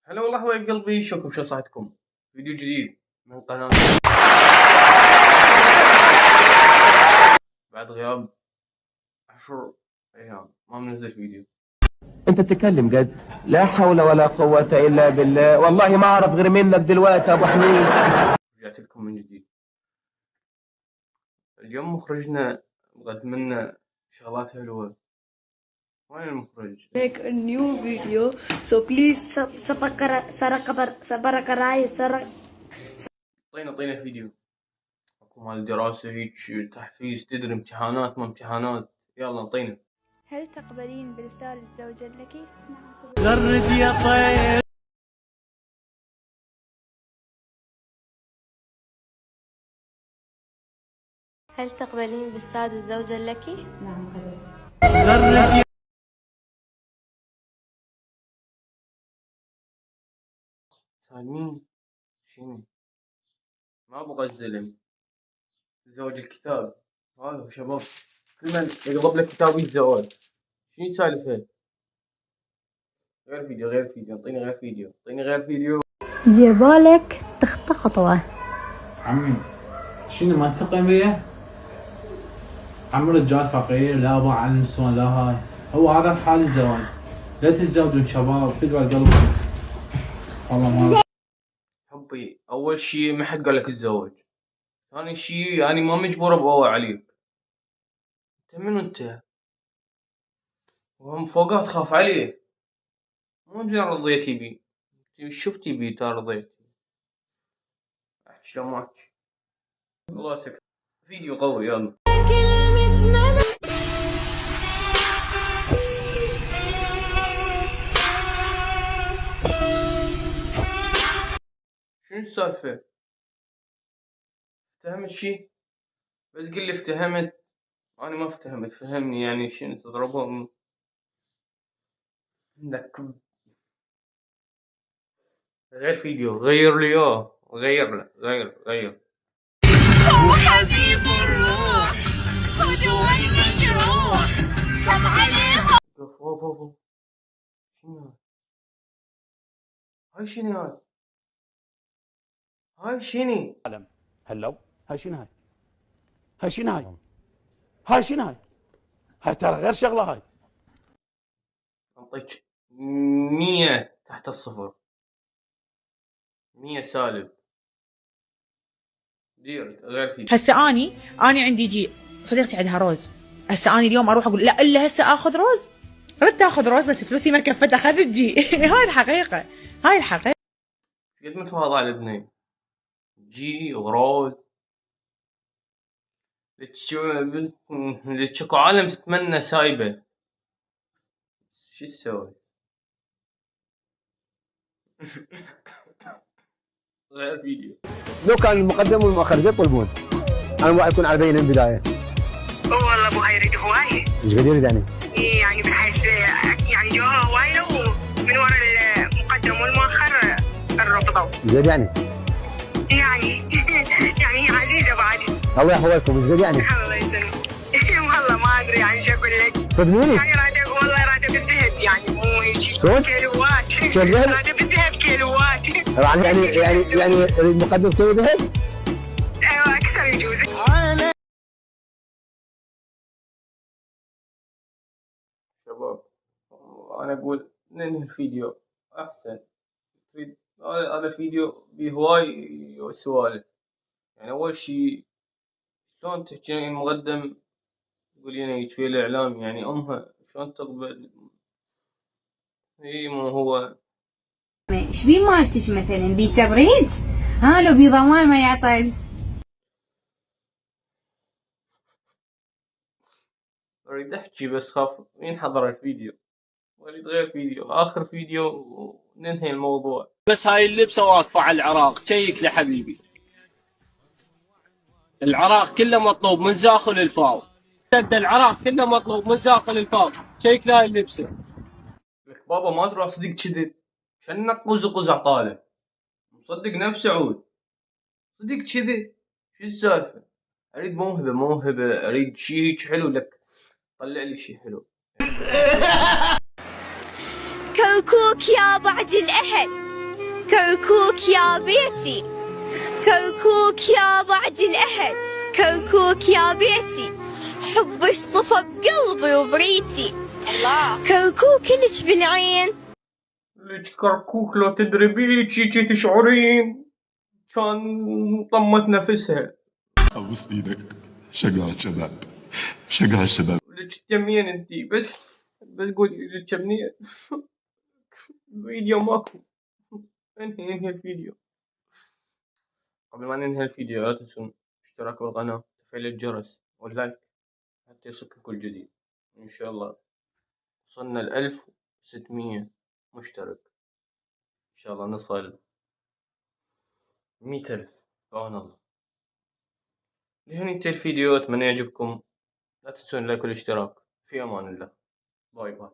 هلا والله حبايب قلبي، شلونكم؟ شو صحتكم؟ فيديو جديد من قناة بعد غياب 10 أيام ما بنزل فيديو. انت بتتكلم جد؟ لا حول ولا قوة الا بالله، والله ما اعرف غير منك دلوقتي يا ابو حميد. رجعت لكم من جديد. اليوم مخرجنا مقدم لنا شغلات حلوة. وين المخرج؟ Make a new video, so please طينا فيديو اكو مال دراسة هيك تحفيز، تدري امتحانات ما امتحانات، يلا طينا. هل تقبلين بإرسال الزوجة لك؟ غرد يا طير. هل تقبلين بإرسال الزوجة لك؟ غرد يا سالمين شنو؟ ما ابغى الزلم، تزوج الكتاب. هذا شباب كل من يقرب له كتاب الزواج. شنو سالفه؟ غير فيديو، اعطيني غير فيديو. دير بالك تخطى خطوة. عمي شنو ما تثقين بيه؟ عمي رجال فقير، لا ابغى على النسوان لا هاي، هو هذا حال الزواج. لا تتزوجون شباب، فدوى قلبكم. والله ما حبي اول شي ما حد قال لك الزواج، ثاني شي يعني ما مجبور بقوي عليك. انت منو انت؟ وهم فوقها تخاف عليه، مو زين رضيتي بي. شفتي بي رضيت. احكي لو ما احكي والله سكت. فيديو قوي يلا. شنو السالفة؟ افتهمت شي؟ بس قل لي افتهمت. انا ما افتهمت، فهمني يعني شنو تضربهم عندك؟ غير فيديو، غير لي اياه، غير. هو حبيب الروح، هدوء المجروح، كم عليه. اوف شنو هاي؟ شنو هاي شنو؟ هلو هاي شنو هاي؟ هاي شنو هاي؟ هاي شنو هاي؟ هاي ترى غير شغله هاي. انطيك 100 تحت الصفر، 100 سالب. دير غير فيديو. هسه اني عندي جي صديقتي عندها روز. هسه اني اليوم اروح اقول لا الا هسه اخذ روز. ردت اخذ روز بس فلوسي ما كفت، اخذت جي. هاي الحقيقه. قد متواضع الابنين، جي وروز. لتشوكو عالم تتمنى سايبه. شو تسوي؟ غير فيديو. لو كان المقدم والمؤخر يطلبون، انا ما يكون على بين البدايه. والله ابوها يريد هوايه. ايش قد يريد يعني؟ يعني بحيث يعني جوها هوايه ومن وراء المقدم والمؤخر الرفضوا. زين يعني؟ يعني هي عزيزه بعد. الله يحفظكم. ايش قد يعني؟ الله يسلمك. والله ما ادري يعني شو اقول لك. صدقوني؟ يعني راتب بالذهب، يعني مو هيك شلون؟ كيلوات. شغال؟ راتب بالذهب كيلوات. يعني يريد مقدم كيلو ذهب؟ ايوه اكثر يجوز. شباب انا اقول ننهي الفيديو احسن. هذا فيديو بهواي سوالف. يعني اول شي شلون تحكي المقدم يقول لنا هيك في الاعلام، يعني امها شلون تقبل؟ مو هو ايش بي مالتش مثلا بي تبريد؟ ها لو بي ضمان ما يعطل. اريد احكي بس خاف ينحضر الفيديو. اريد غير فيديو، اخر فيديو وننهي الموضوع. بس هاي اللبسه واقفه على العراق، شيك لحبيبي. العراق كله مطلوب من زاخل الفاو. العراق كله مطلوب من زاخل الفاو، شيك لا اللبسه. لك بابا ما تروح صدق كذب، شنك قز عطاله مصدق نفس عود. صدق كذب، شو السالفه؟ اريد موهبه، اريد شي هيك حلو. لك طلع لي شي حلو. كوكوك يا بعد الاهل، كركوك يا بيتي، كركوك يا بعد الأهل، كركوك يا بيتي، حبك صفى بقلبي وبريتي، الله كركوك لك بالعين. ليش كركوك لو تدري جي تشعرين كان طمت نفسها. ابوس ايدك، شجع الشباب، شجع الشباب. ليش تجمين انتي؟ بس قولي ليش تجمين. فيديو ماكو. انهي الفيديو. قبل ما ننهي الفيديو لا تنسون الاشتراك بالقناة، تفعيل الجرس واللايك حتى يصلكم كل جديد. ان شاء الله وصلنا 1600 مشترك، ان شاء الله نصل 100,000 بعون الله. لهنا ينتهي الفيديو، اتمنى يعجبكم. لا تنسون اللايك والاشتراك. في امان الله. باي باي.